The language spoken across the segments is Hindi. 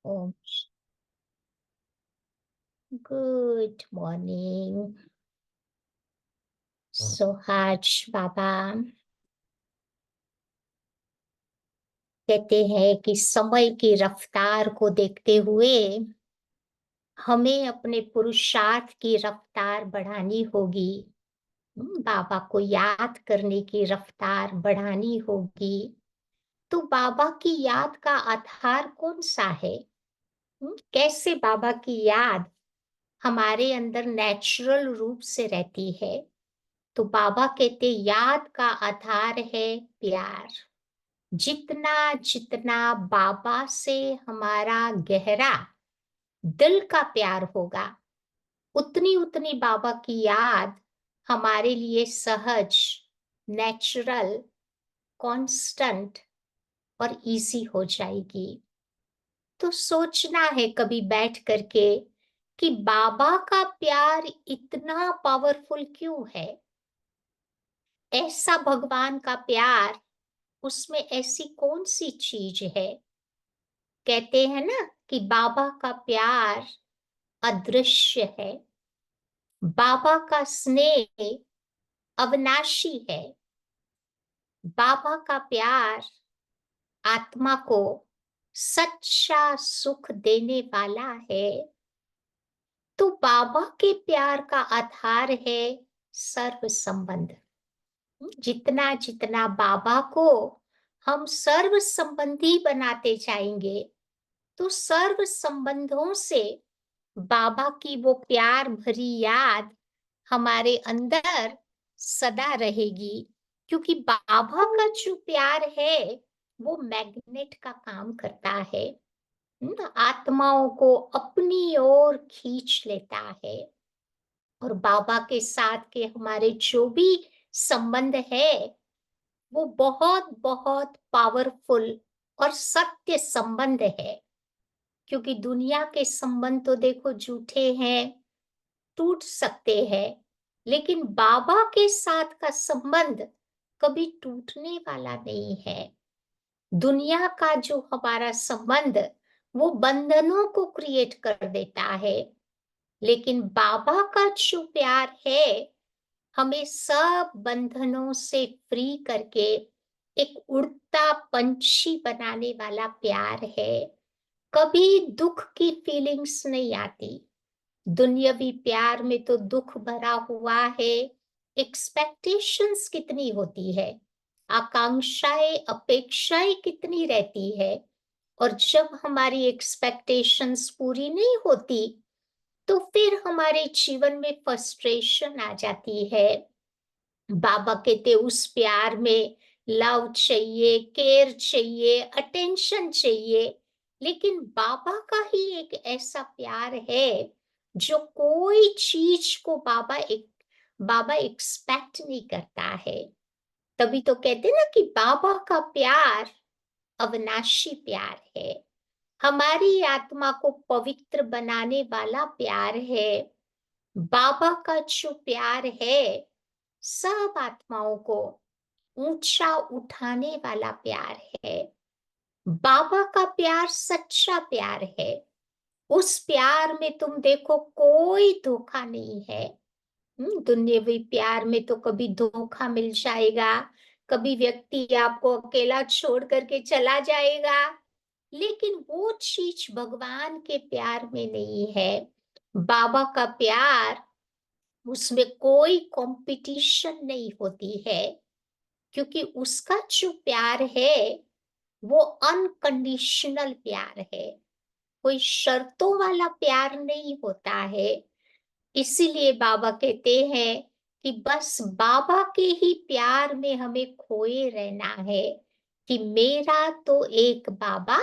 ओम गुड मॉर्निंग। आज बाबा कहते हैं कि समय की रफ्तार को देखते हुए हमें अपने पुरुषार्थ की रफ्तार बढ़ानी होगी। बाबा को याद करने की रफ्तार बढ़ानी होगी। तो बाबा की याद का आधार कौन सा है? कैसे बाबा की याद हमारे अंदर नेचुरल रूप से रहती है? तो बाबा कहते याद का आधार है प्यार। जितना जितना बाबा से हमारा गहरा दिल का प्यार होगा, उतनी उतनी बाबा की याद हमारे लिए सहज, नेचुरल, कांस्टेंट और इजी हो जाएगी। तो सोचना है कभी बैठ करके कि बाबा का प्यार इतना पावरफुल क्यों है? ऐसा भगवान का प्यार, उसमें ऐसी कौन सी चीज है? कहते हैं ना कि बाबा का प्यार अदृश्य है। बाबा का स्नेह अविनाशी है। बाबा का प्यार आत्मा को सच्चा सुख देने वाला है। तो बाबा के प्यार का आधार है सर्व संबंध। जितना जितना बाबा को हम सर्व संबंधी बनाते जाएंगे, तो सर्व संबंधों से बाबा की वो प्यार भरी याद हमारे अंदर सदा रहेगी। क्योंकि बाबा का जो प्यार है वो मैग्नेट का काम करता है। आत्माओं को अपनी ओर खींच लेता है। और बाबा के साथ के हमारे जो भी संबंध है, वो बहुत बहुत पावरफुल और सत्य संबंध है। क्योंकि दुनिया के संबंध तो देखो झूठे हैं, टूट सकते हैं, लेकिन बाबा के साथ का संबंध कभी टूटने वाला नहीं है। दुनिया का जो हमारा संबंध, वो बंधनों को क्रिएट कर देता है, लेकिन बाबा का जो प्यार है हमें सब बंधनों से फ्री करके एक उड़ता पंछी बनाने वाला प्यार है। कभी दुख की फीलिंग्स नहीं आती। दुनियावी प्यार में तो दुख भरा हुआ है। एक्सपेक्टेशंस कितनी होती है, आकांक्षाएं, अपेक्षाएं कितनी रहती है। और जब हमारी एक्सपेक्टेशंस पूरी नहीं होती, तो फिर हमारे जीवन में फ्रस्ट्रेशन आ जाती है। बाबा कहते उस प्यार में लव चाहिए, केयर चाहिए, अटेंशन चाहिए। लेकिन बाबा का ही एक ऐसा प्यार है जो कोई चीज को बाबा एक्सपेक्ट नहीं करता है। तभी तो कहते ना कि बाबा का प्यार अविनाशी प्यार है। हमारी आत्मा को पवित्र बनाने वाला प्यार है। बाबा का जो प्यार है, सब आत्माओं को ऊंचा उठाने वाला प्यार है। बाबा का प्यार सच्चा प्यार है। उस प्यार में तुम देखो कोई धोखा नहीं है। दुनियावी प्यार में तो कभी धोखा मिल जाएगा, कभी व्यक्ति आपको अकेला छोड़ करके चला जाएगा। लेकिन वो चीज भगवान के प्यार में नहीं है। बाबा का प्यार, उसमें कोई कंपटीशन नहीं होती है। क्योंकि उसका जो प्यार है वो अनकंडीशनल प्यार है। कोई शर्तों वाला प्यार नहीं होता है। इसीलिए बाबा कहते हैं कि बस बाबा के ही प्यार में हमें खोए रहना है। कि मेरा तो एक बाबा,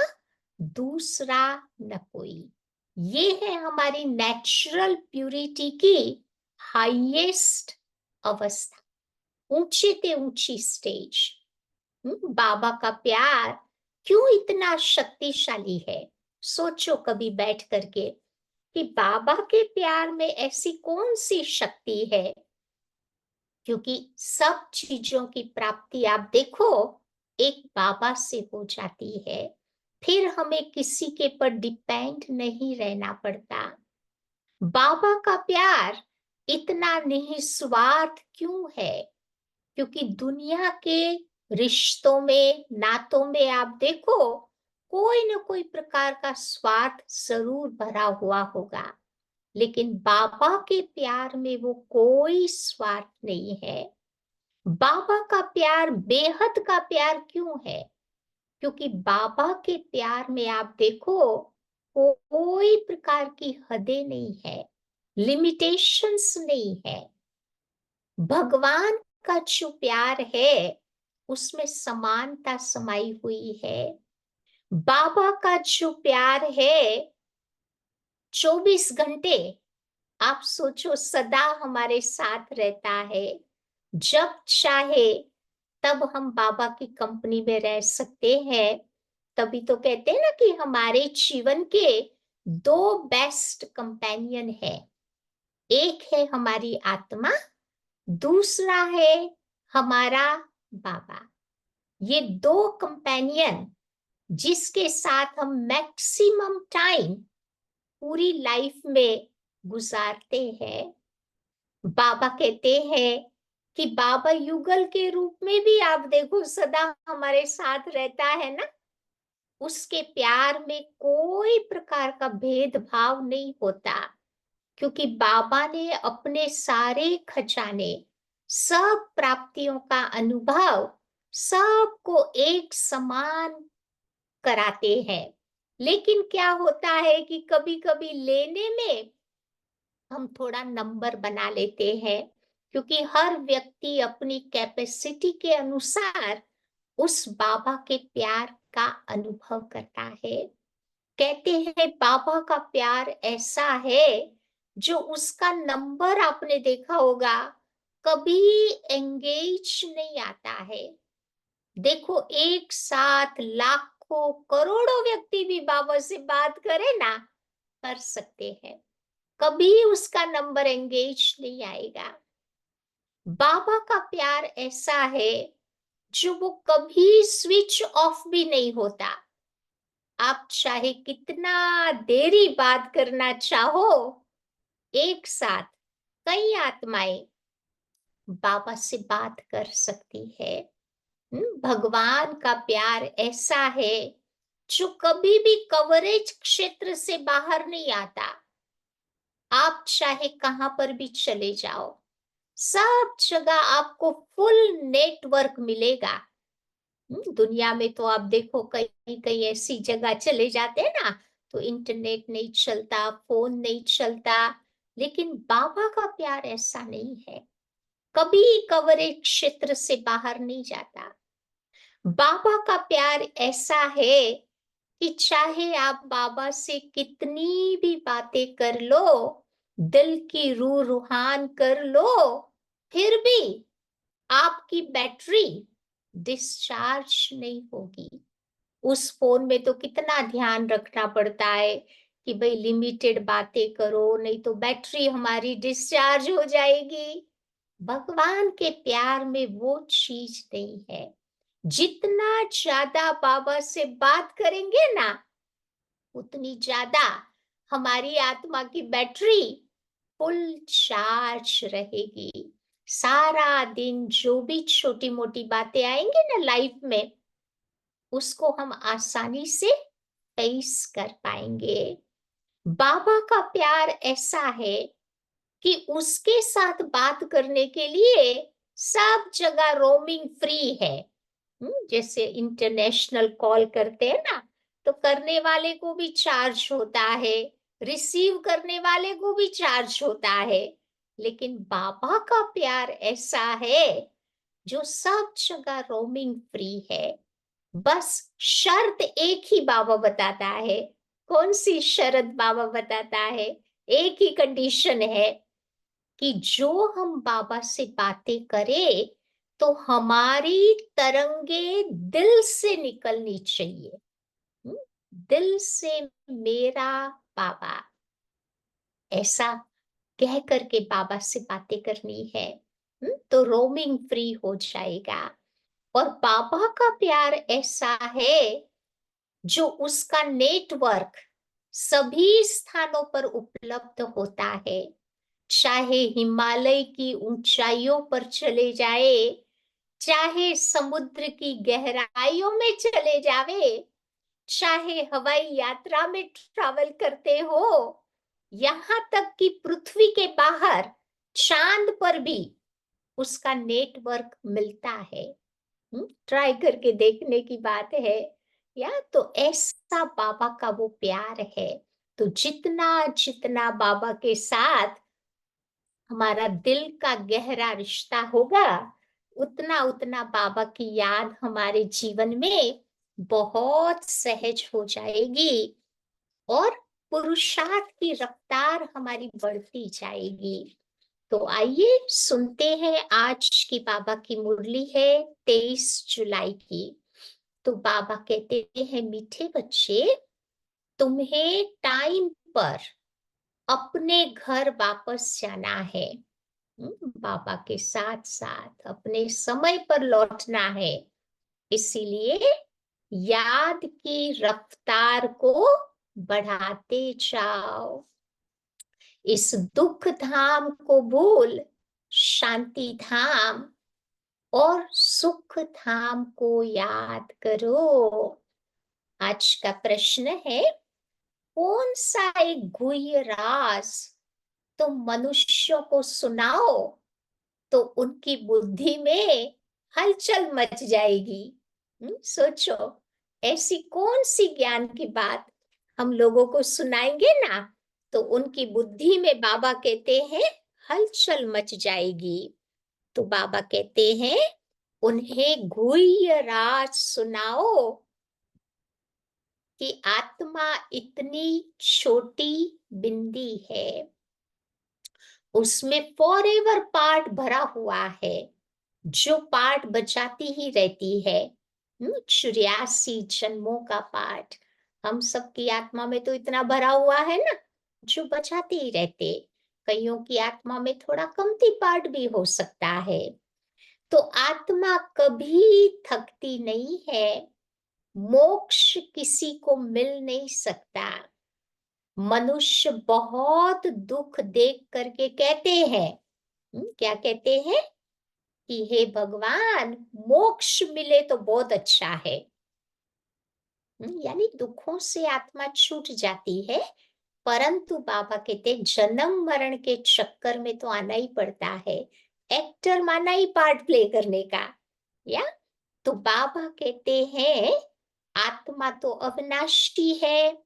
दूसरा न कोई। ये है हमारी नेचुरल प्यूरिटी की हाईएस्ट अवस्था, ऊंची से ऊंची स्टेज। बाबा का प्यार क्यों इतना शक्तिशाली है? सोचो कभी बैठ करके कि बाबा के प्यार में ऐसी कौन सी शक्ति है। क्योंकि सब चीजों की प्राप्ति आप देखो एक बाबा से हो जाती है। फिर हमें किसी के पर डिपेंड नहीं रहना पड़ता। बाबा का प्यार इतना निस्वार्थ क्यों है? क्योंकि दुनिया के रिश्तों में, नातों में आप देखो, कोई न कोई प्रकार का स्वार्थ जरूर भरा हुआ होगा, लेकिन बाबा के प्यार में वो कोई स्वार्थ नहीं है। बाबा का प्यार बेहद का प्यार क्यों है? क्योंकि बाबा के प्यार में आप देखो, कोई प्रकार की हदें नहीं है, लिमिटेशंस नहीं है। भगवान का जो प्यार है, उसमें समानता समाई हुई है। बाबा का जो प्यार है, 24 घंटे आप सोचो सदा हमारे साथ रहता है। जब चाहे तब हम बाबा की कंपनी में रह सकते हैं। तभी तो कहते हैं ना कि हमारे जीवन के दो बेस्ट कंपेनियन है। एक है हमारी आत्मा, दूसरा है हमारा बाबा। ये दो कंपेनियन जिसके साथ हम मैक्सिमम टाइम पूरी लाइफ में गुजारते हैं। बाबा कहते हैं कि बाबा युगल के रूप में भी आप देखो सदा हमारे साथ रहता है ना। उसके प्यार में कोई प्रकार का भेदभाव नहीं होता, क्योंकि बाबा ने अपने सारे खजाने, सब प्राप्तियों का अनुभव सबको एक समान कराते हैं। लेकिन क्या होता है कि कभी-कभी लेने में हम थोड़ा नंबर बना लेते हैं, क्योंकि हर व्यक्ति अपनी कैपेसिटी के अनुसार उस बाबा के प्यार का अनुभव करता है। कहते हैं बाबा का प्यार ऐसा है जो उसका नंबर आपने देखा होगा, कभी एंगेज नहीं आता है। देखो एक साथ लाखों करोड़ों व्यक्ति भी बाबा से बात करे ना, कर सकते हैं, कभी उसका नंबर एंगेज नहीं आएगा। बाबा का प्यार ऐसा है जो वो कभी स्विच ऑफ भी नहीं होता। आप चाहे कितना देरी बात करना चाहो, एक साथ कई आत्माएं बाबा से बात कर सकती है। भगवान का प्यार ऐसा है जो कभी भी कवरेज क्षेत्र से बाहर नहीं आता। आप चाहे कहां पर भी चले जाओ, सब जगह आपको फुल नेटवर्क मिलेगा। दुनिया में तो आप देखो कई कई ऐसी जगह चले जाते हैं ना, तो इंटरनेट नहीं चलता, फोन नहीं चलता। लेकिन बाबा का प्यार ऐसा नहीं है, कभी कवरेज क्षेत्र से बाहर नहीं जाता। बाबा का प्यार ऐसा है कि चाहे आप बाबा से कितनी भी बातें कर लो, दिल की रूह रुहान कर लो, फिर भी आपकी बैटरी डिस्चार्ज नहीं होगी। उस फोन में तो कितना ध्यान रखना पड़ता है कि भाई लिमिटेड बातें करो, नहीं तो बैटरी हमारी डिस्चार्ज हो जाएगी। भगवान के प्यार में वो चीज नहीं है। जितना ज्यादा बाबा से बात करेंगे ना, उतनी ज्यादा हमारी आत्मा की बैटरी फुल चार्ज रहेगी। सारा दिन जो भी छोटी मोटी बातें आएंगी ना लाइफ में, उसको हम आसानी से फेस कर पाएंगे। बाबा का प्यार ऐसा है कि उसके साथ बात करने के लिए सब जगह रोमिंग फ्री है। जैसे इंटरनेशनल कॉल करते हैं ना, तो करने वाले को भी चार्ज होता है, रिसीव करने वाले को भी चार्ज होता है। लेकिन बाबा का प्यार ऐसा है जो सब जगह रोमिंग फ्री है। बस शर्त एक ही बाबा बताता है। कौन सी शर्त बाबा बताता है? एक ही कंडीशन है कि जो हम बाबा से बातें करें तो हमारी तरंगे दिल से निकलनी चाहिए। हम्म, दिल से मेरा बाबा, ऐसा कह करके बाबा से बातें करनी है। तो रोमिंग फ्री हो जाएगा। और बाबा का प्यार ऐसा है जो उसका नेटवर्क सभी स्थानों पर उपलब्ध होता है, चाहे हिमालय की ऊंचाइयों पर चले जाए, चाहे समुद्र की गहराइयों में चले जावे, चाहे हवाई यात्रा में ट्रैवल करते हो, यहाँ तक कि पृथ्वी के बाहर चांद पर भी उसका नेटवर्क मिलता है। ट्राई करके देखने की बात है। या तो ऐसा बाबा का वो प्यार है। तो जितना जितना बाबा के साथ हमारा दिल का गहरा रिश्ता होगा, उतना उतना बाबा की याद हमारे जीवन में बहुत सहज हो जाएगी और पुरुषार्थ की रफ्तार हमारी बढ़ती जाएगी। तो आइए सुनते हैं, आज की बाबा की मुरली है 23 जुलाई की। तो बाबा कहते हैं, मीठे बच्चे, तुम्हें टाइम पर अपने घर वापस जाना है। बाबा के साथ साथ अपने समय पर लौटना है। इसीलिए याद की रफ्तार को बढ़ाते जाओ। इस दुख धाम को भूल शांति धाम और सुख धाम को याद करो। आज का प्रश्न है, कौन सा एक गुह्य राज तुम मनुष्यों को सुनाओ तो उनकी बुद्धि में हलचल मच जाएगी। सोचो, ऐसी कौन सी ज्ञान की बात हम लोगों को सुनाएंगे ना, तो उनकी बुद्धि में बाबा कहते हैं हलचल मच जाएगी। तो बाबा कहते हैं, उन्हें गुह्य राज सुनाओ कि आत्मा इतनी छोटी बिंदी है, उसमें फॉरएवर पार्ट भरा हुआ है, जो पार्ट बचाती ही रहती है। 84 जन्मों का पार्ट हम सबकी आत्मा में तो इतना भरा हुआ है ना, जो बचाते ही रहते। कईयों की आत्मा में थोड़ा कमती पार्ट भी हो सकता है। तो आत्मा कभी थकती नहीं है। मोक्ष किसी को मिल नहीं सकता। मनुष्य बहुत दुख देख करके कहते हैं, क्या कहते हैं कि हे भगवान, मोक्ष मिले तो बहुत अच्छा है। यानी दुखों से आत्मा छूट जाती है, परंतु बाबा कहते हैं जन्म मरण के चक्कर में तो आना ही पड़ता है। एक्टर माना ही पार्ट प्ले करने का। या तो बाबा कहते हैं आत्मा तो अविनाशी है,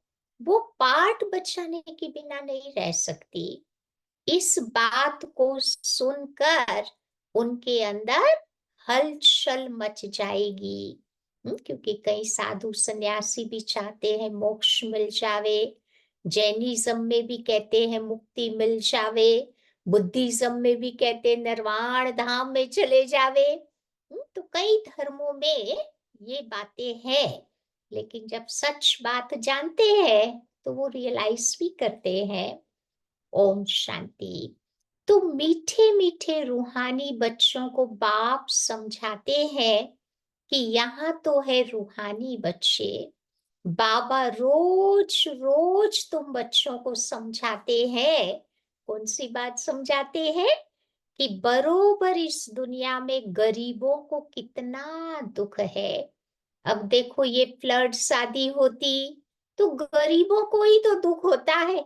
वो पार्ट बचाने के बिना नहीं रह सकती। इस बात को सुनकर उनके अंदर हलचल मच जाएगी। क्योंकि कई साधु सन्यासी भी चाहते हैं मोक्ष मिल जावे, जैनिज्म में भी कहते हैं मुक्ति मिल जावे, बुद्धिज्म में भी कहते हैं निर्वाण धाम में चले जावे। तो कई धर्मों में ये बातें हैं, लेकिन जब सच बात जानते हैं तो वो रियलाइज भी करते हैं। ओम शांति। तो मीठे मीठे रूहानी बच्चों को बाप समझाते हैं कि यहाँ तो है रूहानी बच्चे। बाबा रोज रोज तुम बच्चों को समझाते हैं। कौन सी बात समझाते हैं? कि बरोबर इस दुनिया में गरीबों को कितना दुख है। अब देखो, ये फ्लड शादी होती तो गरीबों को ही तो दुख होता है।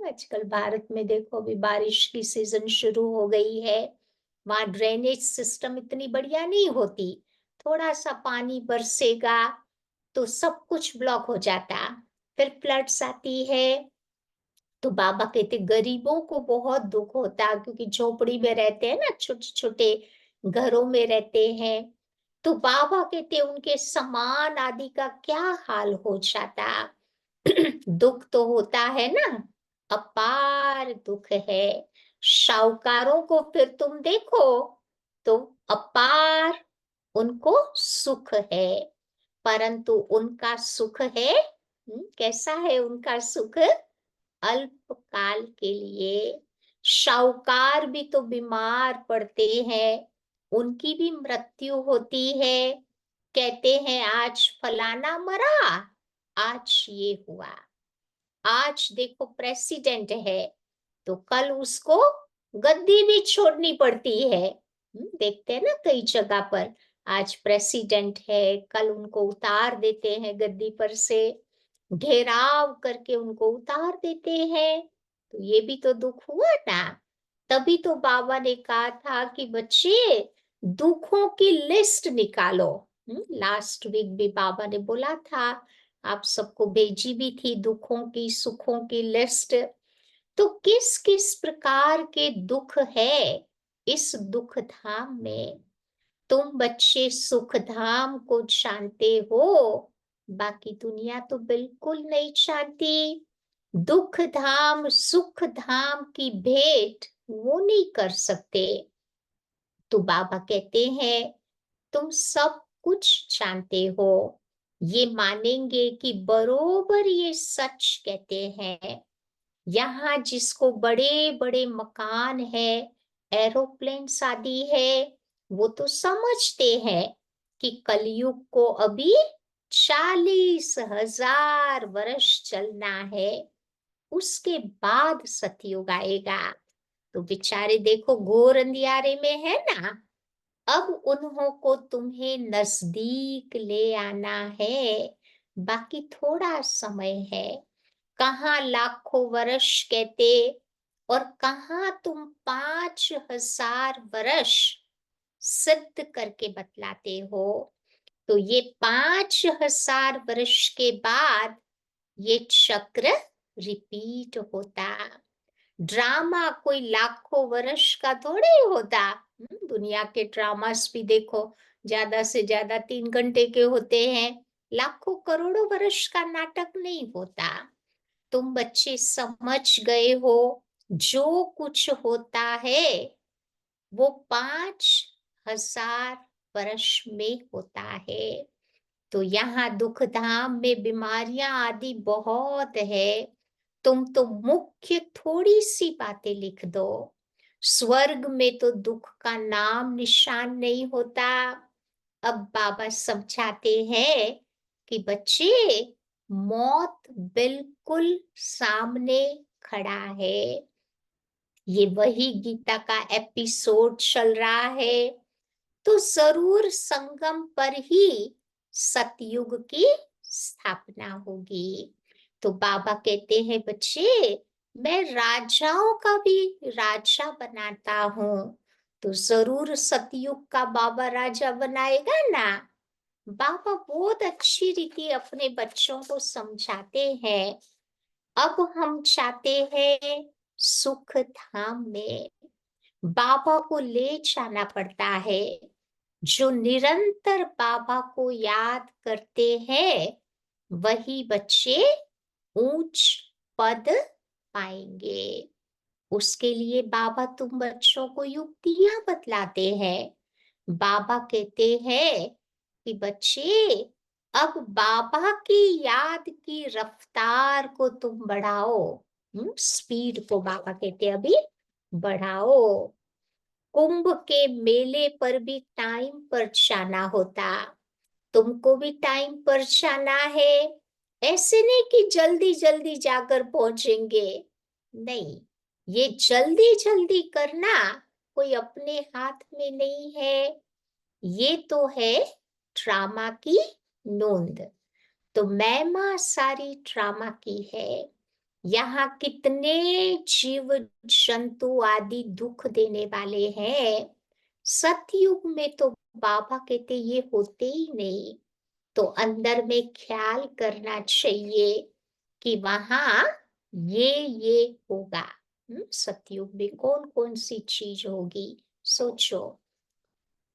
आजकल भारत में देखो, अभी बारिश की सीजन शुरू हो गई है, वहां ड्रेनेज सिस्टम इतनी बढ़िया नहीं होती। थोड़ा सा पानी बरसेगा तो सब कुछ ब्लॉक हो जाता। फिर फ्लड्स आती है तो बाबा कहते गरीबों को बहुत दुख होता, क्योंकि झोपड़ी में रहते हैं ना, छोटे छोटे घरों में रहते हैं। तो बाबा कहते उनके सामान आदि का क्या हाल हो जाता। दुख तो होता है ना, अपार दुख है। शाहूकारों को फिर तुम देखो तो अपार उनको सुख है, परंतु उनका सुख है, कैसा है उनका सुख? अल्पकाल के लिए। शाहूकार भी तो बीमार पड़ते हैं, उनकी भी मृत्यु होती है। कहते हैं आज फलाना मरा आज ये हुआ, आज देखो प्रेसिडेंट है, तो कल उसको गद्दी भी छोड़नी पड़ती है। देखते हैं ना कई जगह पर, आज प्रेसिडेंट है, कल उनको उतार देते हैं गद्दी पर से, घेराव करके उनको उतार देते हैं। तो ये भी तो दुख हुआ ना। तभी तो बाबा ने कहा था कि बच्चे दुखों की लिस्ट निकालो। लास्ट वीक भी बाबा ने बोला था, आप सबको भेजी भी थी दुखों की सुखों की लिस्ट। तो किस किस प्रकार के दुख है इस दुख धाम में। तुम बच्चे सुख धाम को जानते हो, बाकी दुनिया तो बिल्कुल नहीं जानती। दुख धाम सुख धाम की भेंट वो नहीं कर सकते। तो बाबा कहते हैं तुम सब कुछ जानते हो, ये मानेंगे कि बरोबर ये सच कहते हैं। यहाँ जिसको बड़े बड़े मकान है, एरोप्लेन आदि है, वो तो समझते हैं कि कलयुग को अभी 40,000 वर्ष चलना है, उसके बाद सतयुग आएगा। तो बेचारे देखो घोर अंधियारे में है ना। अब उन्हों को तुम्हें नजदीक ले आना है, बाकी थोड़ा समय है। कहाँ लाखों वर्ष कहते, और कहाँ तुम 5,000 वर्ष सिद्ध करके बतलाते हो। तो ये 5,000 वर्ष के बाद ये चक्र रिपीट होता। ड्रामा कोई लाखों वर्ष का थोड़े होता। दुनिया के ड्रामास भी देखो, ज्यादा से ज्यादा 3 घंटे के होते हैं, लाखों करोड़ों वर्ष का नाटक नहीं होता। तुम बच्चे समझ गए हो, जो कुछ होता है वो 5,000 वर्ष में होता है। तो यहाँ दुख धाम में बीमारियां आदि बहुत है। तुम तो मुख्य थोड़ी सी बातें लिख दो। स्वर्ग में तो दुख का नाम निशान नहीं होता। अब बाबा समझाते हैं कि बच्चे मौत बिल्कुल सामने खड़ा है। ये वही गीता का एपिसोड चल रहा है। तो जरूर संगम पर ही सतयुग की स्थापना होगी। तो बाबा कहते हैं बच्चे, मैं राजाओं का भी राजा बनाता हूँ, तो जरूर सतयुग का बाबा राजा बनाएगा ना। बाबा बहुत अच्छी रीति अपने बच्चों को समझाते हैं। अब हम चाहते हैं सुख धाम में बाबा को ले जाना पड़ता है। जो निरंतर बाबा को याद करते हैं, वही बच्चे ऊंच पद पाएंगे। उसके लिए बाबा तुम बच्चों को युक्तियां बतलाते हैं। बाबा कहते हैं कि बच्चे अब बाबा की याद की रफ्तार को तुम बढ़ाओ। स्पीड को बाबा कहते हैं अभी बढ़ाओ। कुंभ के मेले पर भी टाइम पर जाना होता, तुमको भी टाइम पर जाना है। ऐसे नहीं कि जल्दी जल्दी जाकर पहुंचेंगे, नहीं। ये जल्दी जल्दी करना कोई अपने हाथ में नहीं है। ये तो है ड्रामा की नोंद। तो महिमा सारी ड्रामा की है। यहाँ कितने जीव जंतु आदि दुख देने वाले हैं। सतयुग में तो बाबा कहते ये होते ही नहीं। तो अंदर में ख्याल करना चाहिए कि वहां ये होगा। सतयुग में कौन कौन सी चीज होगी, सोचो।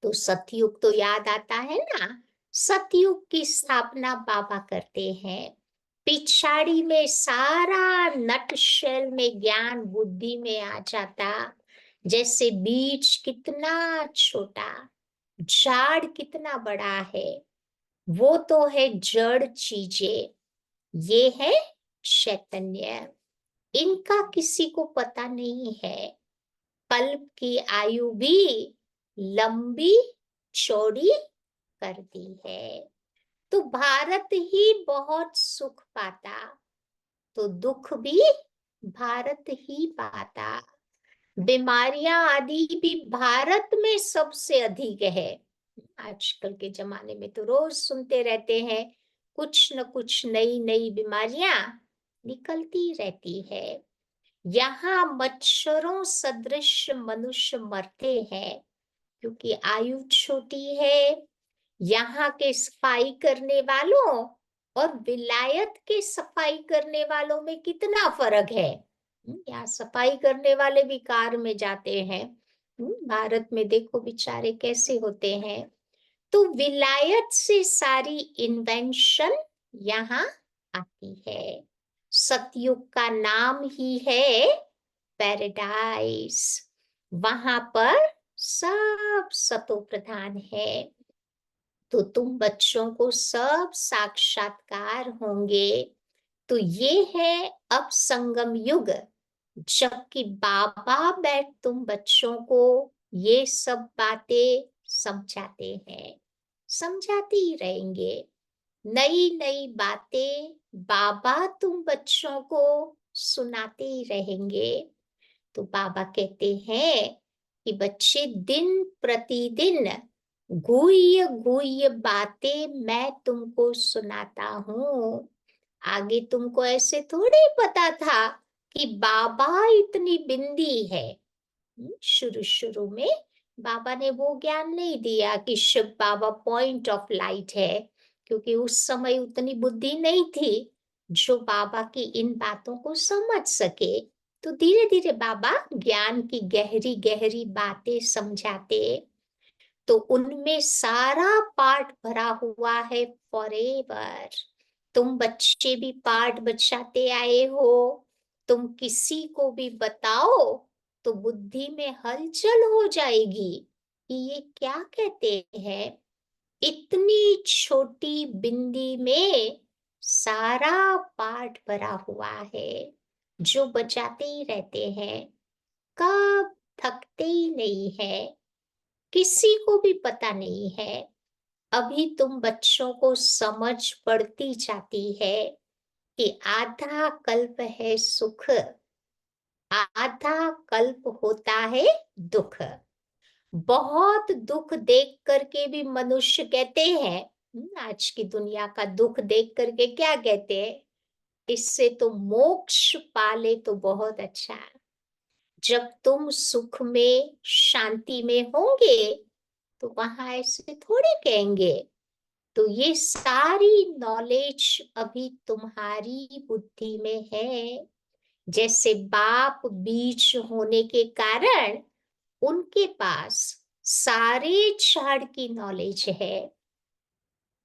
तो सतयुग तो याद आता है ना। सतयुग की स्थापना बाबा करते हैं। पिछाड़ी में सारा नटशेल में ज्ञान बुद्धि में आ जाता। जैसे बीज कितना छोटा, झाड़ कितना बड़ा है, वो तो है जड़ चीजें। ये है चैतन्य। इनका किसी को पता नहीं है। कल्प की आयु भी लंबी चौड़ी कर दी है। तो भारत ही बहुत सुख पाता, तो दुख भी भारत ही पाता। बीमारियां आदि भी भारत में सबसे अधिक है। आजकल के जमाने में तो रोज सुनते रहते हैं, कुछ न कुछ नई नई बीमारियां निकलती रहती है। यहाँ मच्छरों सदृश मनुष्य मरते हैं, क्योंकि आयु छोटी है। यहाँ के सफाई करने वालों और विलायत के सफाई करने वालों में कितना फर्क है। यहाँ सफाई करने वाले भी कार में जाते हैं। भारत में देखो बेचारे कैसे होते हैं। तो विलायत से सारी इन्वेंशन यहाँ आती है। सतयुग का नाम ही है पैराडाइस। वहां पर सब सतो प्रधान है। तो तुम बच्चों को सब साक्षात्कार होंगे। तो ये है अब संगम युग, जबकि बाबा बैठ तुम बच्चों को ये सब बातें समझाते हैं, समझाते ही रहेंगे। नई नई बातें बाबा तुम बच्चों को सुनाते ही रहेंगे। तो बाबा कहते हैं कि बच्चे दिन प्रतिदिन गुह्य गुह्य बातें मैं तुमको सुनाता हूँ। आगे तुमको ऐसे थोड़ी पता था कि बाबा इतनी बिंदी है। शुरू शुरू में बाबा ने वो ज्ञान नहीं दिया कि शिव बाबा पॉइंट ऑफ लाइट है, क्योंकि उस समय उतनी बुद्धि नहीं थी जो बाबा की इन बातों को समझ सके। तो धीरे धीरे बाबा ज्ञान की गहरी गहरी बातें समझाते। तो उनमें सारा पाठ भरा हुआ है फॉरएवर। तुम बच्चे भी पाठ बचाते आए हो। तुम किसी को भी बताओ तो बुद्धि में हलचल हो जाएगी कि ये क्या कहते हैं। इतनी छोटी बिंदी में सारा पाठ भरा हुआ है, जो बचाते ही रहते हैं, कब थकते ही नहीं है। किसी को भी पता नहीं है। अभी तुम बच्चों को समझ पड़ती जाती है कि आधा कल्प है सुख, आधा कल्प होता है दुख। बहुत दुख देख करके भी मनुष्य कहते हैं, आज की दुनिया का दुख देख करके क्या कहते हैं, इससे तो मोक्ष पाले तो बहुत अच्छा। जब तुम सुख में शांति में होंगे तो वहां ऐसे थोड़े कहेंगे। तो ये सारी नॉलेज अभी तुम्हारी बुद्धि में है। जैसे बाप बीज होने के कारण उनके पास सारे झाड़ की नॉलेज है।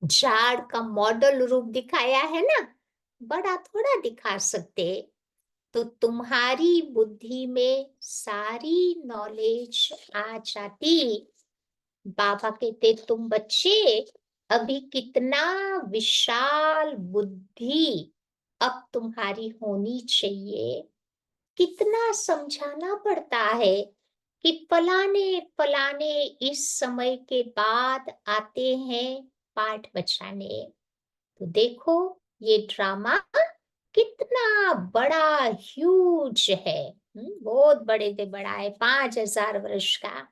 झाड़ का मॉडल रूप दिखाया है ना, बड़ा थोड़ा दिखा सकते। तो तुम्हारी बुद्धि में सारी नॉलेज आ जाती। बाबा कहते तुम बच्चे अभी कितना विशाल बुद्धि अब तुम्हारी होनी चाहिए। कितना समझाना पड़ता है कि फलाने फलाने इस समय के बाद आते हैं पाठ बचाने। तो देखो ये ड्रामा कितना बड़ा ह्यूज है। बहुत बड़े से बड़ा है, 5000 वर्ष का।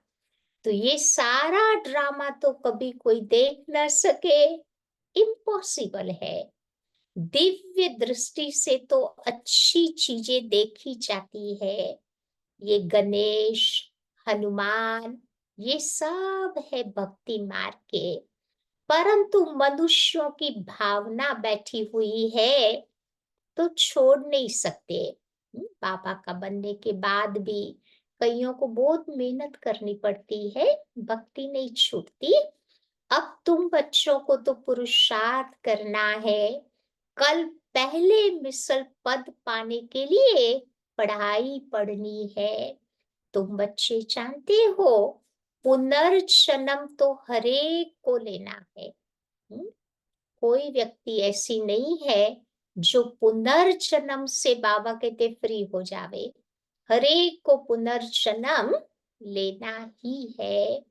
तो ये सारा ड्रामा तो कभी कोई देख न सके, इम्पॉसिबल है। दिव्य दृष्टि से तो अच्छी चीजें देखी जाती है। ये गणेश, हनुमान, ये सब है भक्ति मार्ग के। परंतु मनुष्यों की भावना बैठी हुई है, तो छोड़ नहीं सकते। बाबा का बनने के बाद भी कईयों को बहुत मेहनत करनी पड़ती है, भक्ति नहीं छूटती। अब तुम बच्चों को तो पुरुषार्थ करना है। कल पहले मिसल पद पाने के लिए पढ़ाई पढ़नी है। तुम बच्चे जानते हो पुनर्जन्म तो हरेक को लेना है। हम्म? कोई व्यक्ति ऐसी नहीं है जो पुनर्जन्म से बाबा कहते फ्री हो जावे। हरेक को पुनर्जन्म लेना ही है।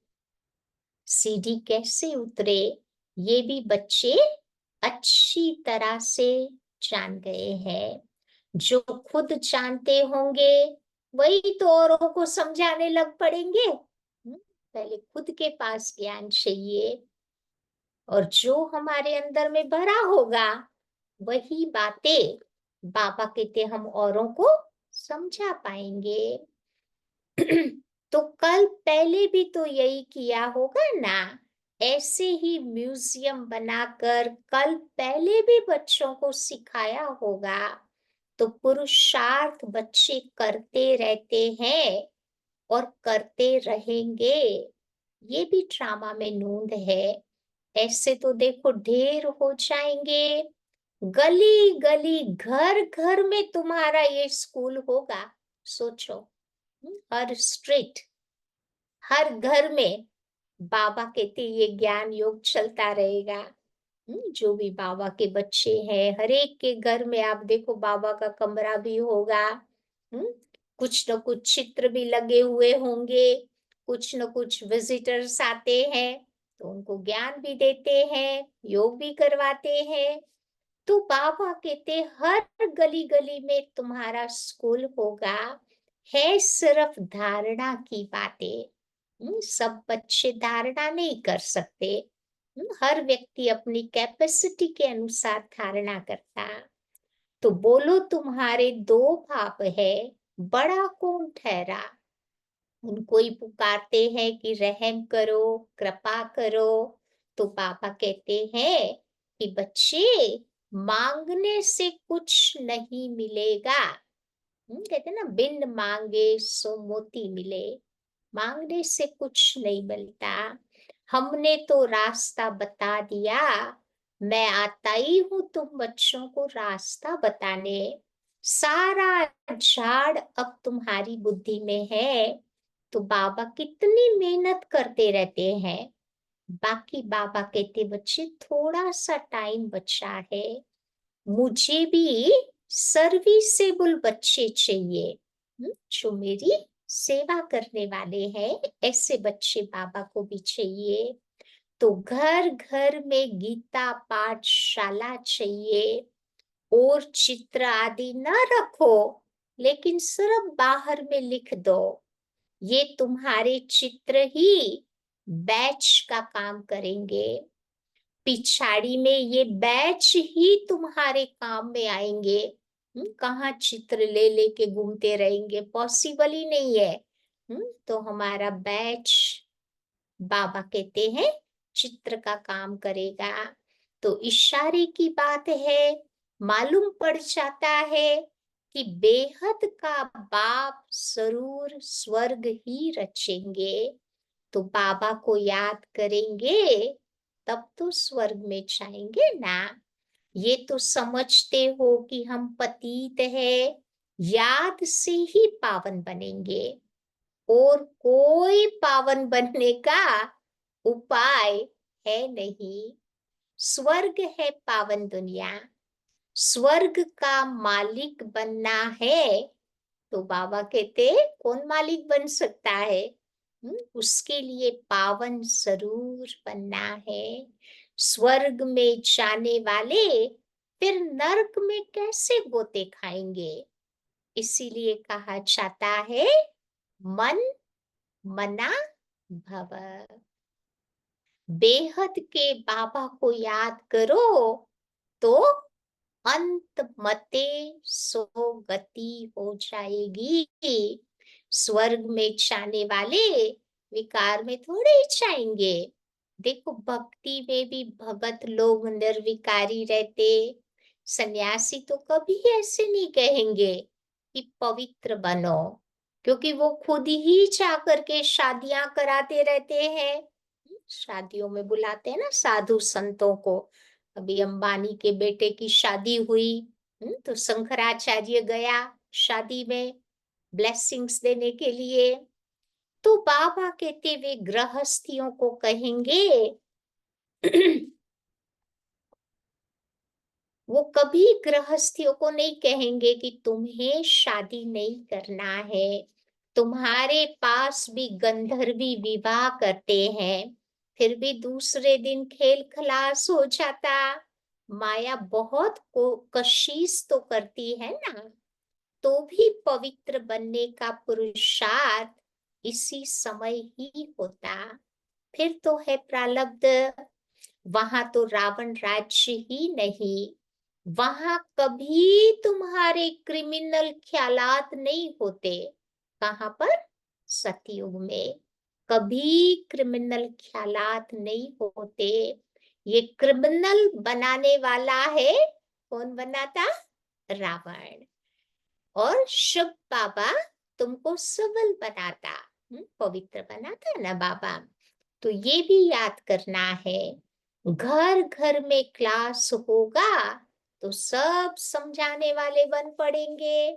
सीढ़ी कैसे उतरे ये भी बच्चे अच्छी तरह से जान गए हैं। जो खुद जानते होंगे वही तो औरों को समझाने लग पड़ेंगे। पहले खुद के पास ज्ञान चाहिए, और जो हमारे अंदर में भरा होगा वही बातें बाबा कहते हम औरों को समझा पाएंगे। तो कल पहले भी तो यही किया होगा ना, ऐसे ही म्यूजियम बनाकर कल पहले भी बच्चों को सिखाया होगा। तो पुरुषार्थ बच्चे करते रहते हैं और करते रहेंगे। ये भी ड्रामा में नूंद है। ऐसे तो देखो ढेर हो जाएंगे, गली गली घर घर में तुम्हारा ये स्कूल होगा। सोचो, हर स्ट्रीट, हर घर में बाबा कहते ये ज्ञान योग चलता रहेगा। जो भी बाबा के बच्चे हैं हर एक के घर में आप देखो बाबा का कमरा भी होगा। हम्म, कुछ न कुछ चित्र भी लगे हुए होंगे, कुछ न कुछ विजिटर्स आते हैं तो उनको ज्ञान भी देते हैं, योग भी करवाते हैं। तो बाबा कहते हर गली गली में तुम्हारा स्कूल होगा। है सिर्फ धारणा की बातें। सब बच्चे धारणा नहीं कर सकते। हर व्यक्ति अपनी कैपेसिटी के अनुसार धारणा करता। तो बोलो तुम्हारे दो बाप है, बड़ा कौन ठहरा? उनको ही पुकारते हैं कि रहम करो, कृपा करो। तो बाबा कहते हैं कि बच्चे, मांगने से कुछ नहीं मिलेगा। कहते हैं ना, बिन मांगे सो मोती मिले। मांगने से कुछ नहीं मिलता। हमने तो रास्ता बता दिया। मैं आता ही हूँ तुम बच्चों को रास्ता बताने। सारा झाड़ अब तुम्हारी बुद्धि में है। तो बाबा कितनी मेहनत करते रहते हैं। बाकी बाबा कहते बच्चे थोड़ा सा टाइम बचा है, मुझे भी सर्विसेबल बच्चे चाहिए। जो मेरी सेवा करने वाले हैं, ऐसे बच्चे बाबा को भी चाहिए। तो घर घर में गीता पाठशाला चाहिए। और चित्र आदि न रखो, लेकिन सिर्फ बाहर में लिख दो। ये तुम्हारे चित्र ही बैच का काम करेंगे। पिछाड़ी में ये बैच ही तुम्हारे काम में आएंगे। कहाँ चित्र ले लेके घूमते रहेंगे, पॉसिबल ही नहीं है। तो हमारा बैच बाबा कहते हैं चित्र का काम करेगा। तो इशारे की बात है, मालूम पड़ जाता है कि बेहद का बाप जरूर स्वर्ग ही रचेंगे। तो बाबा को याद करेंगे तब तो स्वर्ग में जाएंगे ना। ये तो समझते हो कि हम पतित है, याद से ही पावन बनेंगे। और कोई पावन बनने का उपाय है नहीं। स्वर्ग है पावन दुनिया। स्वर्ग का मालिक बनना है। तो बाबा कहते कौन मालिक बन सकता है? उसके लिए पावन जरूर बनना है। स्वर्ग में जाने वाले फिर नरक में कैसे गोते खाएंगे? इसीलिए कहा जाता है मन मना भव। बेहद के बाबा को याद करो तो अंत मते सो गति हो जाएगी। स्वर्ग में जाने वाले विकार में थोड़े ही जाएंगे। देखो भक्ति में भी भगत लोग निर्विकारी रहते। सन्यासी तो कभी ऐसे नहीं कहेंगे कि पवित्र बनो, क्योंकि वो खुद ही जा करके शादियां कराते रहते हैं। शादियों में बुलाते हैं ना साधु संतों को। अभी अंबानी के बेटे की शादी हुई, तो शंकराचार्य गया शादी में ब्लेसिंग्स देने के लिए। तो बाबा कहते वे गृहस्थियों को कहेंगे वो कभी गृहस्थियों को नहीं कहेंगे कि तुम्हें शादी नहीं करना है। तुम्हारे पास भी गंधर्वी विवाह करते हैं, फिर भी दूसरे दिन खेल खलास हो जाता। माया बहुत को कशिश तो करती है ना, तो भी पवित्र बनने का पुरुषार्थ इसी समय ही होता। फिर तो है प्रारब्ध, वहां तो रावण राज्य ही नहीं, वहां कभी तुम्हारे क्रिमिनल ख्यालात नहीं होते। कहां पर? सतयुग में कभी क्रिमिनल ख्यालात नहीं होते। ये क्रिमिनल बनाने वाला है, कौन बनाता? रावण। और शिव बाबा तुमको सबल बनाता, पवित्र बनाता ना बाबा। तो ये भी याद करना है। घर घर में क्लास होगा तो सब समझाने वाले बन पड़ेंगे।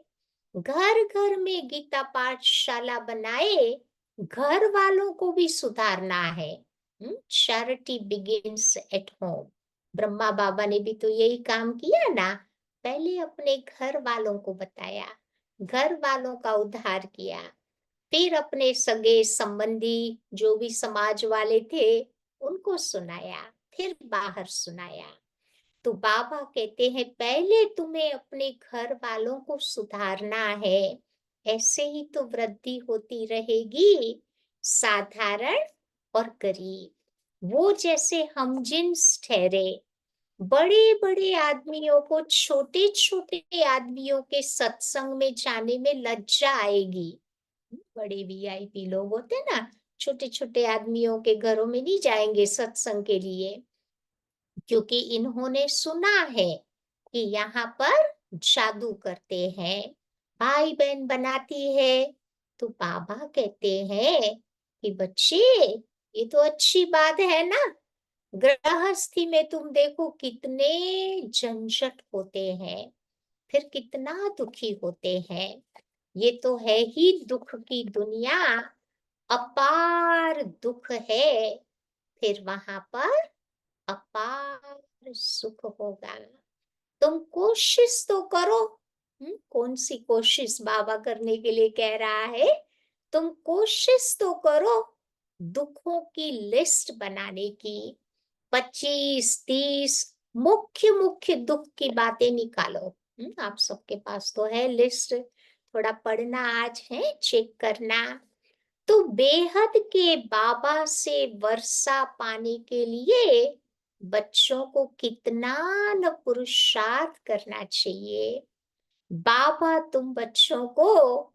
घर घर में गीता पाठशाला बनाए, घर वालों को भी सुधारना है। Charity begins at home. Brahma Baba ने भी तो यही काम किया ना, पहले अपने घर वालों को बताया, घर वालों का उद्धार किया, फिर अपने सगे संबंधी जो भी समाज वाले थे उनको सुनाया, फिर बाहर सुनाया। तो बाबा कहते हैं पहले तुम्हें अपने घर वालों को सुधारना है, ऐसे ही तो वृद्धि होती रहेगी। साधारण और गरीब वो जैसे हम जिन्स ठहरे, बड़े बड़े आदमियों को छोटे छोटे आदमियों के सत्संग में जाने में लज्जा आएगी। बड़े वीआईपी लोग होते ना, छोटे छोटे आदमियों के घरों में नहीं जाएंगे सत्संग के लिए, क्योंकि इन्होंने सुना है कि यहाँ पर जादू करते हैं, भाई बहन बनाती है। तो बाबा कहते हैं कि बच्चे ये तो अच्छी बात है ना, गृहस्थी में तुम देखो कितने झंझट होते हैं, फिर कितना दुखी होते हैं। ये तो है ही दुख की दुनिया, अपार दुख है, फिर वहां पर अपार सुख होगा। तुम कोशिश तो करो। कौन सी कोशिश बाबा करने के लिए कह रहा है? तुम कोशिश तो करो दुखों की लिस्ट बनाने की, 25-30 मुख्य मुख्य दुख की बातें निकालो। आप सबके पास तो है लिस्ट, थोड़ा पढ़ना आज है, चेक करना। तो बेहद के बाबा से वर्षा पाने के लिए बच्चों को कितना न पुरुषार्थ करना चाहिए। बाबा तुम बच्चों को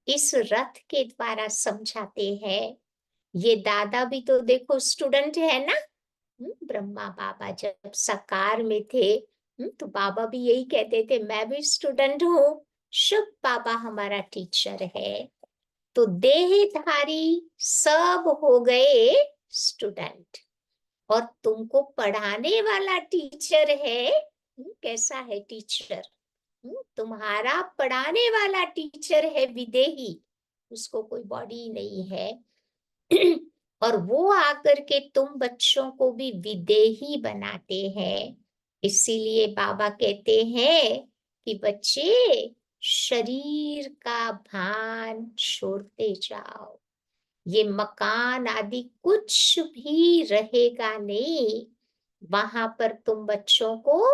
इस रथ के द्वारा समझाते हैं। ये दादा भी तो देखो स्टूडेंट है ना। ब्रह्मा बाबा जब साकार में थे, तो बाबा भी यही कहते थे मैं भी स्टूडेंट हूँ, शुभ बाबा हमारा टीचर है। तो देहधारी सब हो गए स्टूडेंट, और तुमको पढ़ाने वाला टीचर है। कैसा है टीचर? तुम्हारा पढ़ाने वाला टीचर है विदेही, उसको कोई बॉडी नहीं है। और वो आकर के तुम बच्चों को भी विदेही बनाते हैं। इसीलिए बाबा कहते हैं कि बच्चे शरीर का भान छोड़ते जाओ। ये मकान आदि कुछ भी रहेगा नहीं, वहां पर तुम बच्चों को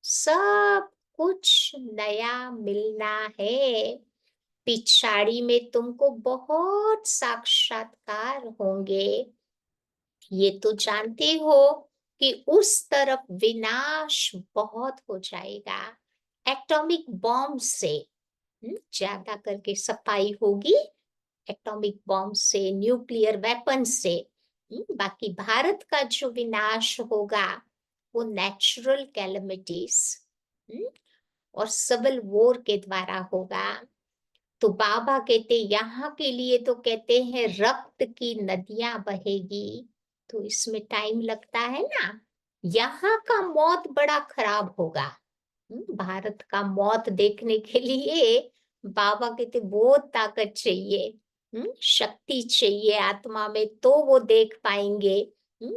सब कुछ नया मिलना है। पिछाड़ी में तुमको बहुत साक्षात्कार होंगे। ये तो जानते हो कि उस तरफ विनाश बहुत हो जाएगा, एटॉमिक बॉम्ब से। ज्यादा करके सफाई होगी एटॉमिक बॉम्ब से, न्यूक्लियर वेपन से। बाकी भारत का जो विनाश होगा वो नेचुरल कैलमिटीज और सिविल वॉर के द्वारा होगा। तो बाबा कहते यहाँ के लिए तो कहते हैं रक्त की नदियां बहेगी, तो इसमें टाइम लगता है ना। यहाँ का मौत बड़ा खराब होगा। भारत का मौत देखने के लिए बाबा कहते बहुत ताकत चाहिए, शक्ति चाहिए आत्मा में, तो वो देख पाएंगे।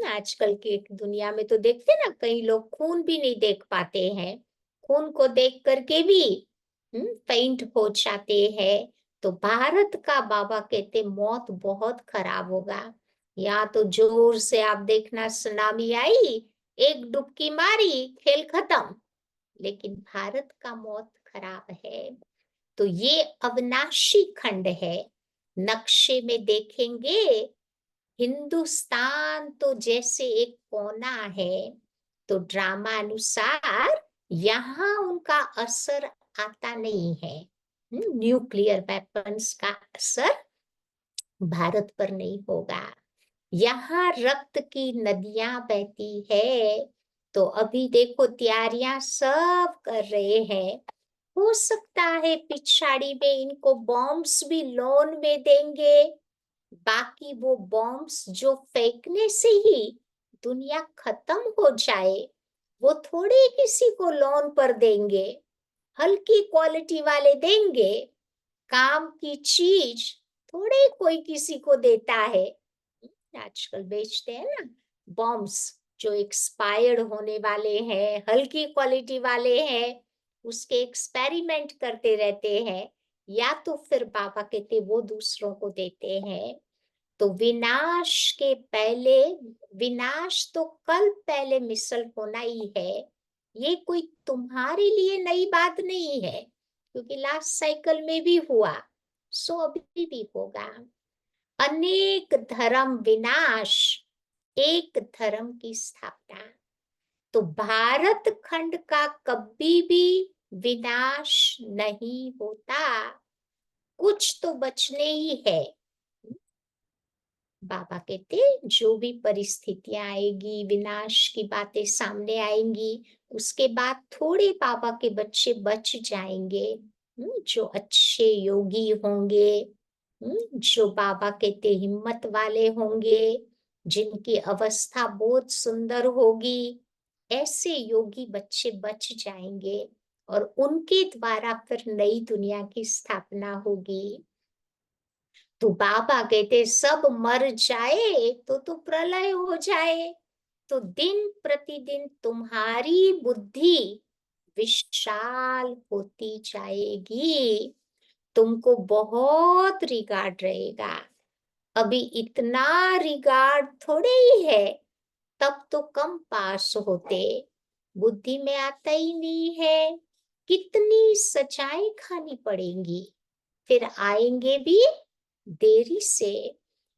आजकल के दुनिया में तो देखते ना, कई लोग खून भी नहीं देख पाते हैं, खून को देख करके भी फेंट हो जाते हैं। तो भारत का बाबा कहते मौत बहुत खराब होगा। या तो जोर से आप देखना सुनामी आई, एक डुबकी मारी, खेल खत्म। लेकिन भारत का मौत खराब है। तो ये अविनाशी खंड है। नक्शे में देखेंगे, हिंदुस्तान तो जैसे एक कोना है, तो ड्रामा अनुसार यहाँ उनका असर आता नहीं है। न्यूक्लियर वेपन्स का असर भारत पर नहीं होगा। यहाँ रक्त की नदियां बहती है। तो अभी देखो तैयारियां सब कर रहे हैं। हो सकता है पिछाड़ी में इनको बॉम्ब्स भी लोन में देंगे। बाकी वो बॉम्ब्स जो फेंकने से ही दुनिया खत्म हो जाए, वो थोड़े किसी को लोन पर देंगे। हल्की क्वालिटी वाले देंगे। काम की चीज थोड़े कोई किसी को देता है। आजकल बेचते हैं ना बॉम्ब्स, जो एक्सपायर्ड होने वाले हैं, हल्की क्वालिटी वाले हैं, उसके एक्सपेरिमेंट करते रहते हैं। या तो फिर बाबा कहते वो दूसरों को देते हैं। तो विनाश के पहले, विनाश तो कल पहले मिसल होना ही है। ये कोई तुम्हारे लिए नई बात नहीं है, क्योंकि लास्ट साइकिल में भी हुआ, सो अभी भी होगा। अनेक धर्म विनाश, एक धर्म की स्थापना। तो भारत खंड का कभी भी विनाश नहीं होता। कुछ तो बचने ही है। बाबा कहते जो भी परिस्थितियां आएगी, विनाश की बातें सामने आएंगी, उसके बाद थोड़े बाबा के बच्चे बच जाएंगे। जो अच्छे योगी होंगे, जो बाबा कहते हिम्मत वाले होंगे, जिनकी अवस्था बहुत सुंदर होगी, ऐसे योगी बच्चे बच जाएंगे। और उनके द्वारा फिर नई दुनिया की स्थापना होगी। तो बाबा कहते सब मर जाए तो प्रलय हो जाए। तो दिन प्रतिदिन तुम्हारी बुद्धि विशाल होती जाएगी। तुमको बहुत रिगार्ड रहेगा। अभी इतना रिगार्ड थोड़े ही है, तब तो कम पास होते। बुद्धि में आता ही नहीं है। कितनी सजाएं खानी पड़ेंगी, फिर आएंगे भी देरी से।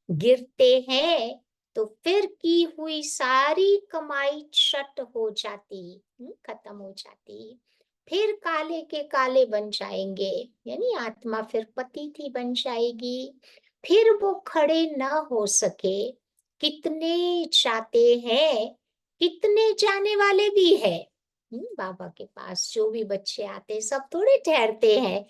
गिरते हैं तो फिर की हुई सारी कमाई छट हो जाती, खत्म हो जाती। फिर काले के काले बन जाएंगे, यानी आत्मा फिर पतिथि बन जाएगी। फिर वो खड़े न हो सके। कितने जाते हैं, कितने जाने वाले भी है। बाबा के पास जो भी बच्चे आते सब थोड़े ठहरते हैं।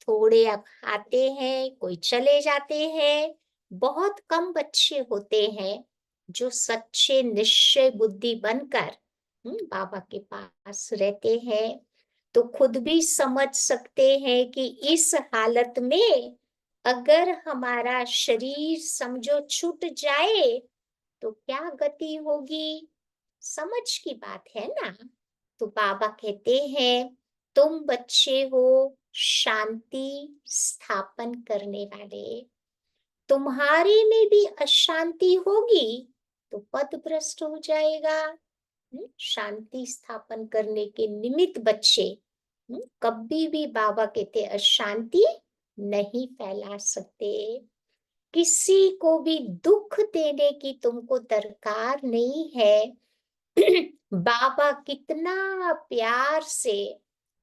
थोड़े अब आते हैं, कोई चले जाते हैं। बहुत कम बच्चे होते हैं जो सच्चे निश्चय बुद्धि बनकर बाबा के पास रहते हैं। तो खुद भी समझ सकते हैं कि इस हालत में अगर हमारा शरीर समझो छूट जाए तो क्या गति होगी। समझ की बात है ना। तो बाबा कहते हैं तुम बच्चे हो शांति स्थापन करने वाले। तुम्हारे में भी अशांति होगी तो पद भ्रष्ट हो जाएगा। शांति स्थापन करने के निमित्त बच्चे कभी भी बाबा कहते अशांति नहीं फैला सकते। किसी को भी दुख देने की तुमको दरकार नहीं है। बाबा कितना प्यार से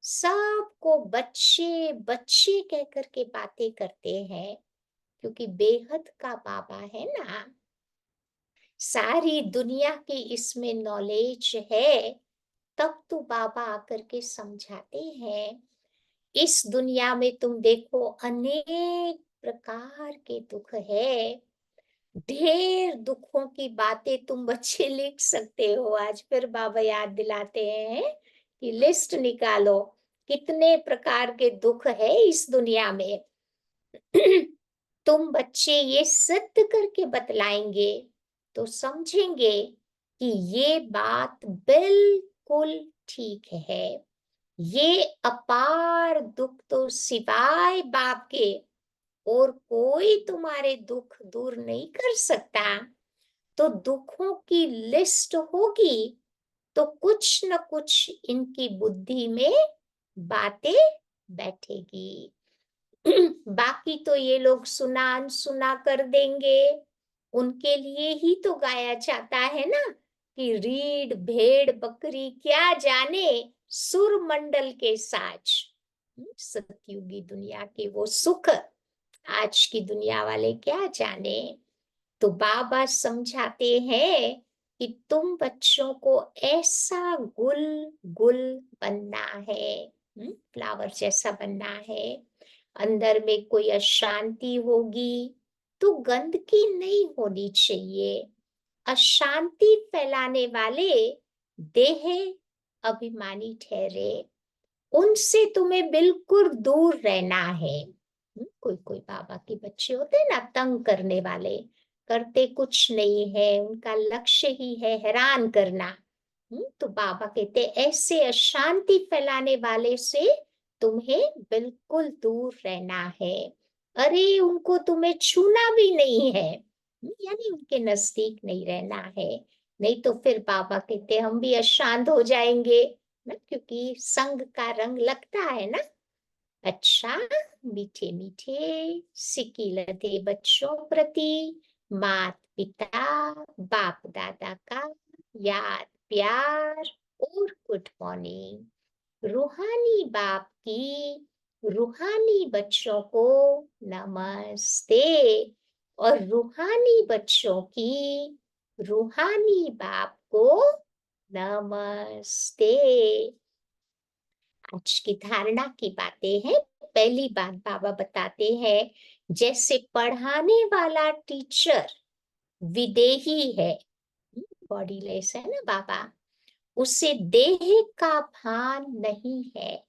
सबको बच्चे बच्चे कह करके बातें करते हैं, क्योंकि बेहद का बाबा है ना। सारी दुनिया की इसमें नॉलेज है, तब तो बाबा आकर के समझाते हैं। इस दुनिया में तुम देखो अनेक प्रकार के दुख है। ढेर दुखों की बातें तुम बच्चे लिख सकते हो। आज फिर बाबा याद दिलाते हैं कि लिस्ट निकालो, कितने प्रकार के दुख है इस दुनिया में। तुम बच्चे ये सिद्ध करके बतलाएंगे तो समझेंगे कि ये बात बिल्कुल ठीक है। ये अपार दुख तो सिवाय बाप के और कोई तुम्हारे दुख दूर नहीं कर सकता। तो दुखों की लिस्ट होगी, तो कुछ न कुछ इनकी बुद्धि में बातें बैठेगी। बाकी तो ये लोग सुना अनसुना कर देंगे। उनके लिए ही तो गाया जाता है ना कि रीढ़ भेड़ बकरी क्या जाने सुर मंडल के साज। सतयुगी दुनिया के वो सुख आज की दुनिया वाले क्या जाने। तो बाबा समझाते हैं कि तुम बच्चों को ऐसा गुल गुल बनना है, फ्लावर जैसा बनना है। अंदर में कोई अशांति होगी तो गंदगी नहीं होनी चाहिए। अशांति फैलाने वाले देह अभिमानी ठहरे, उनसे तुम्हें बिल्कुल दूर रहना है। कोई कोई बाबा के बच्चे होते हैं ना तंग करने वाले, करते कुछ नहीं है, उनका लक्ष्य ही है हैरान करना। तो बाबा कहते ऐसे अशांति फैलाने वाले से तुम्हें बिल्कुल दूर रहना है। अरे उनको तुम्हें छूना भी नहीं है, यानी उनके नजदीक नहीं रहना है। नहीं तो फिर बाबा कहते हम भी अशांत हो जाएंगे ना, क्योंकि संग का रंग लगता है ना। अच्छा, मीठे मीठे सिकिलते बच्चों प्रति मात पिता बाप दादा का याद प्यार और गुड मॉर्निंग। रूहानी बाप की रूहानी बच्चों को नमस्ते, और रूहानी बच्चों की रूहानी बाप को नमस्ते। आज की धारणा की बातें हैं। पहली बात बाबा बताते हैं, जैसे पढ़ाने वाला टीचर विदेही है, बॉडी लेस है ना बाबा, उसे देह का भान नहीं है,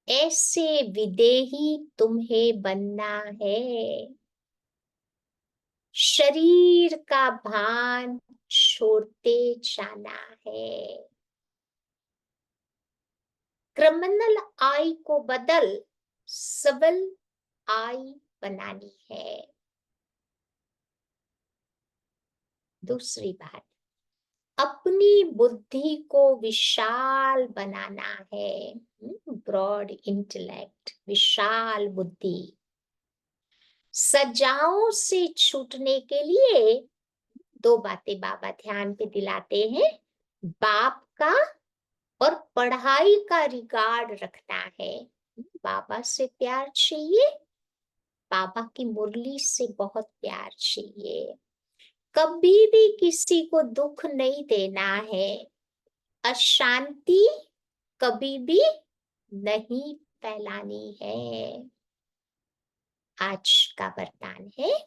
ऐसे विदेही तुम्हें बनना है। शरीर का भान छोड़ते जाना है। क्रिमिनल आई को बदल सिविल आई बनानी है। दूसरी बात, अपनी बुद्धि को विशाल बनाना है। ब्रॉड इंटेलेक्ट, विशाल बुद्धि। सजाओं से छूटने के लिए दो बातें बाबा ध्यान पे दिलाते हैं, बाप का और पढ़ाई का रिगार्ड रखना है। बाबा से प्यार चाहिए, बाबा की मुरली से बहुत प्यार चाहिए। कभी भी किसी को दुख नहीं देना है। अशांति कभी भी नहीं फैलानी है। आज का वरदान है,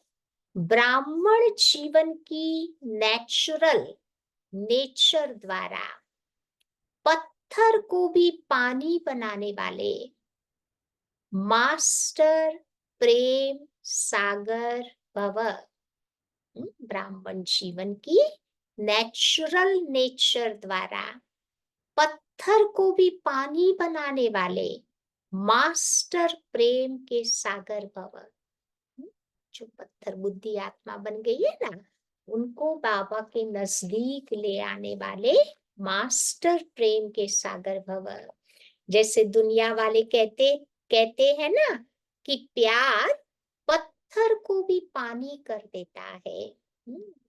ब्राह्मण जीवन की नेचर द्वारा पत्थर को भी पानी बनाने वाले मास्टर प्रेम सागर भव। ब्राह्मण जीवन की नेचर द्वारा पत्थर को भी पानी बनाने वाले मास्टर प्रेम के सागर भव। जो पत्थर बुद्धि आत्मा बन गई है ना, उनको बाबा के नजदीक ले आने वाले मास्टर प्रेम के सागर भव। जैसे दुनिया वाले कहते कहते हैं ना कि प्यार पत्थर को भी पानी कर देता है,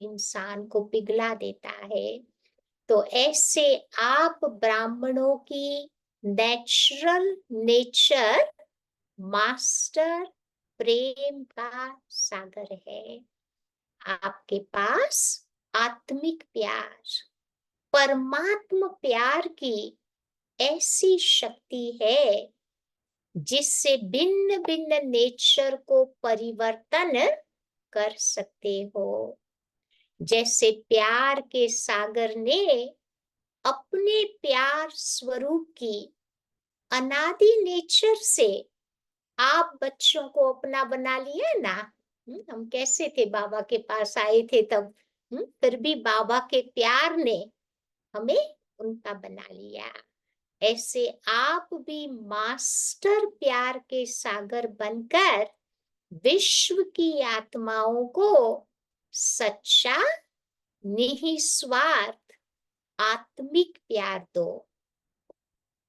इंसान को पिघला देता है। तो ऐसे आप ब्राह्मणों की नेचर मास्टर प्रेम का सागर है। आपके पास आत्मिक प्यार, परमात्म प्यार की ऐसी शक्ति है जिससे भिन्न भिन्न नेचर को परिवर्तन कर सकते हो। जैसे प्यार के सागर ने अपने प्यार स्वरूप की अनादि नेचर से आप बच्चों को अपना बना लिया ना। हम कैसे थे, बाबा के पास आए थे तब, फिर भी बाबा के प्यार ने हमें उनका बना लिया। ऐसे आप भी मास्टर प्यार के सागर बनकर विश्व की आत्माओं को सच्चा निस्वार्थ आत्मिक प्यार दो,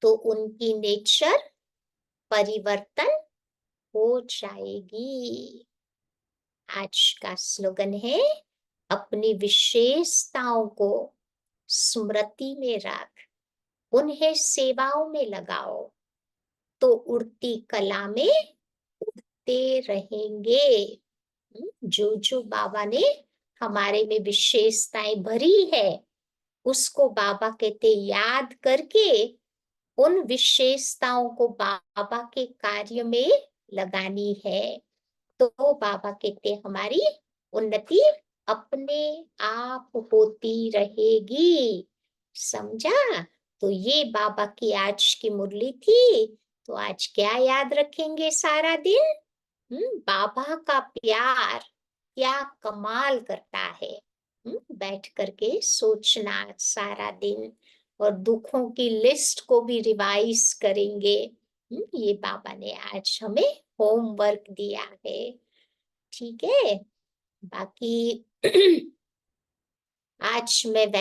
तो उनकी नेचर परिवर्तन हो जाएगी। आज का स्लोगन है, अपनी विशेषताओं को स्मृति में रख, उन्हें सेवाओं में लगाओ, तो उड़ती कला में उड़ते रहेंगे। जो जो बाबा ने हमारे में विशेषताएं भरी है, उसको बाबा कहते याद करके उन विशेषताओं को बाबा के कार्य में लगानी है, तो बाबा कहते हमारी उन्नति अपने आप होती रहेगी। समझा? तो ये बाबा की आज की मुरली थी। तो आज क्या याद रखेंगे सारा दिन? बाबा का प्यार क्या कमाल करता है। बैठ करके सोचना सारा दिन, और दुखों की लिस्ट को भी रिवाइज करेंगे। ये बाबा ने आज हमें होमवर्क दिया है। ठीक है, बाकी आज मैं